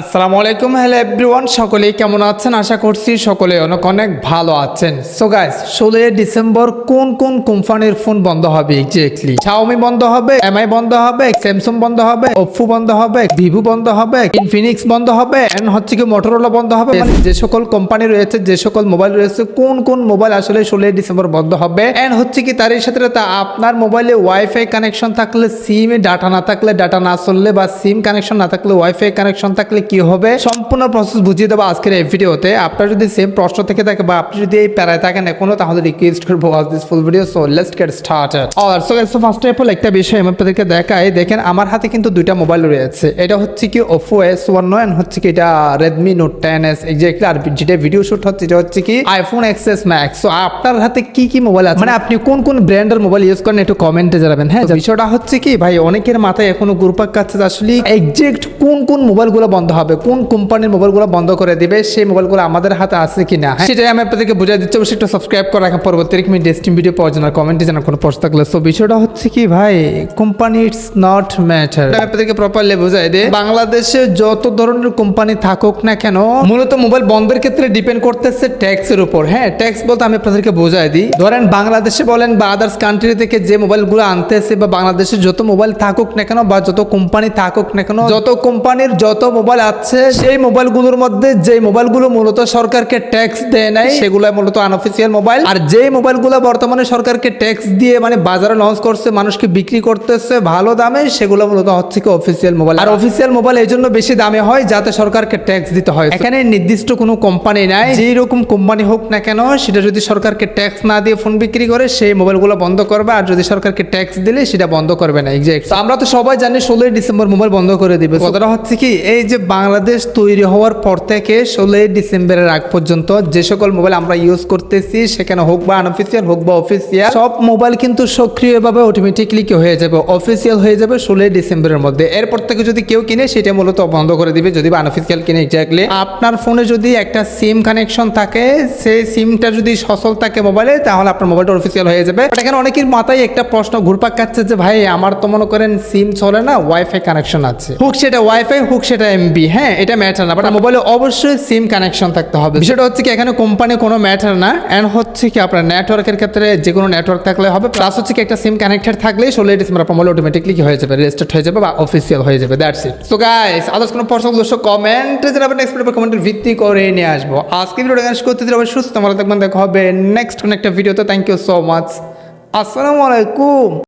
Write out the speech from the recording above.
আসসালামু আলাইকুম, hello everyone, সকলেই কেমন আছেন? আশা করছি সকলে অনেক অনেক ভালো আছেন। সো গাইস, 16 ডিসেম্বর কোন কোন কোম্পানির ফোন বন্ধ হবে এক্স্যাক্টলি? Xiaomi বন্ধ হবে, MI বন্ধ হবে, Samsung বন্ধ হবে, Oppo বন্ধ হবে, Vivo বন্ধ হবে, Infinix বন্ধ হবে, এন্ড হচ্ছে কি Motorola বন্ধ হবে। মানে যে সকল কোম্পানি রয়েছে, যে সকল মোবাইল রয়েছে, কোন কোন মোবাইল আসলে 16 ডিসেম্বর বন্ধ হবে, এন্ড হচ্ছে কি তারই সাথে সাথে আপনার মোবাইলে ওয়াইফাই কানেকশন থাকলে, সিমে ডাটা না থাকলে, ডাটা না চললে, বা সিম কানেকশন না থাকলে, ওয়াইফাই কানেকশন থাকলে কি হবে, সম্পূর্ণ প্রসেস বুঝিয়ে দেবো আজকের এই ভিডিওতে। আপনার যদি সেম প্রশ্ন থেকে থাকে বা আপনি যদি এই প্যারায় থাকেন এখনো, তাহলে রিকোয়েস্ট করবো watch this full video. So let's get started. Alright, so first of all একটা বিষয় আমি আপনাদেরকে দেখাই। দেখেন, আমার হাতে কিন্তু দুইটা মোবাইল রয়েছে। এটা হচ্ছে কি Oppo S19 এন্ড হচ্ছে কি এটা Redmi Note 10s এক্স্যাক্টলি। আর যেটা ভিডিও শুট হচ্ছে এটা হচ্ছে কি iPhone XS Max। সো আপনার হাতে কি কি মোবাইল আছে, মানে আপনি কোন কোন ব্র্যান্ডের মোবাইল ইউজ করেন একটু কমেন্টে জানাবেন। হ্যাঁ, বিষয়টা হচ্ছে কি ভাই, অনেকের মাথায় এখনো ঘুরপাক খাচ্ছে আসলে এক্সাক্ট কোন কোন মোবাইলগুলো বন্ধ হবে, কোন কোম্পানির মোবাইলগুলো বন্ধ করে দিবে, সেই মোবাইলগুলো আমাদের হাতে আছে কিনা, সেটাই আমি আপনাদেরকে বুঝিয়ে দিচ্ছি। অবশ্যই একটু সাবস্ক্রাইব করে রাখেন পরবর্তী ইন্টারেস্টিং ভিডিও পাওয়ার জন্য। কমেন্টে জানার কোনো প্রশ্ন থাকলে। সো বিষয়টা হচ্ছে কি ভাই, কোম্পানি ইটস নট ম্যাটার। আমি আপনাদেরকে প্রপারলি বুঝাই দিই, বাংলাদেশে যত ধরনের কোম্পানি থাকুক না কেন, মূলত মোবাইল বন্ধের ক্ষেত্রে ডিপেন্ড করতেছে ট্যাক্সের উপর। হ্যাঁ, ট্যাক্স বলতে আমি আপনাদেরকে বুঝাই দিই, ধরেন বাংলাদেশে বলেন বা আদার্স কান্ট্রি থেকে যে মোবাইলগুলো আনতেছে, বা বাংলাদেশে যত মোবাইল থাকুক না কেন, বা যত কোম্পানি থাকুক না কেন, যত কোম্পানির যত মোবাইল আছে, সেই মোবাইলগুলোর মধ্যে যে মোবাইলগুলো মূলত সরকারকে ট্যাক্স দেয় নাই, সেগুলো মূলত আনঅফিসিয়াল মোবাইল। আর যে মোবাইলগুলো বর্তমানে সরকারকে ট্যাক্স দিয়ে মানে বাজারে লঞ্চ করছে, মানুষকে বিক্রি করতেছে ভালো দামে, সেগুলো মূলত হচ্ছে কি অফিসিয়াল মোবাইল। আর অফিসিয়াল মোবাইল এই জন্য বেশি দামে হয় যাতে সরকারকে ট্যাক্স দিতে হয়। এখানে নির্দিষ্ট কোনো কোম্পানি নাই, যেই রকম কোম্পানি হোক না কেন, সেটা যদি সরকারকে ট্যাক্স না দিয়ে ফোন বিক্রি করে, সেই মোবাইলগুলো বন্ধ করবে। আর যদি সরকারকে ট্যাক্স দিলে সেটা বন্ধ করবে না। এক্সাক্ট আমরা তো সবাই জানি 16 ডিসেম্বর মোবাইল বন্ধ করে দিবে। কথাটা হচ্ছে কি, এই যে বাংলাদেশ তৈরি হওয়ার পর থেকে 16 ডিসেম্বরের আগ পর্যন্ত যে সকল মোবাইল আমরা ইউজ করতেছি, সেখানে হোক বা আনঅফিসিয়াল হোক বা অফিসিয়াল, সব মোবাইল কিন্তু সক্রিয়ভাবে অটোমেটিকলি কি হয়ে যাবে, অফিসিয়াল হয়ে যাবে 16 ডিসেম্বরের মধ্যে। এরপর থেকে যদি কেউ কিনে, সেটা মূলত বন্ধ করে দিবে যদি বা আনঅফিসিয়াল কিনে। এক্স্যাক্টলি আপনার ফোনে যদি একটা সিম কানেকশন থাকে, সেই সিমটা যদি সচল থাকে মোবাইলে, তাহলে আপনার মোবাইলটা অফিসিয়াল হয়ে যাবে। বাট এখানে অনেকের মাথায় একটা প্রশ্ন ঘুরপাক খাচ্ছে যে ভাই, আমার তো মনে করেন সিম চলে না, ওয়াইফাই কানেকশন আছে, হোক সেটা ওয়াইফাই হোক সেটা এমবি, হ্যাঁ এটা ম্যাটার না, বাট মোবাইলে অবশ্যই সিম কানেকশন থাকতে হবে। বিষয়টা হচ্ছে কি, এখানে কোম্পানি কোনো ম্যাটার না, এন্ড হচ্ছে কি আপনার নেটওয়ার্কের ক্ষেত্রে যে কোনো নেটওয়ার্ক থাকলে হবে, প্লাস হচ্ছে কি একটা সিম কানেক্টেড থাকলেই 16 ডিসেম্বর আপনার মোবাইল অটোমেটিকলি কি হয়ে যাবে, রেজিস্টার্ড হয়ে যাবে বা অফিসিয়াল হয়ে যাবে। That's it. So guys, others কোনো প্রশ্ন কমেন্টে জানাবেন, নেক্সট ভিডিও কমেন্টের ভিত্তি করে নিয়ে আসবো। আজকে ভিডিওটা শেষ করতে দিলে সুস্থ ভালো থাকবেন, দেখা হবে নেক্সট কোনো একটা ভিডিওতে। Thank you so much. আসসালামু আলাইকুম।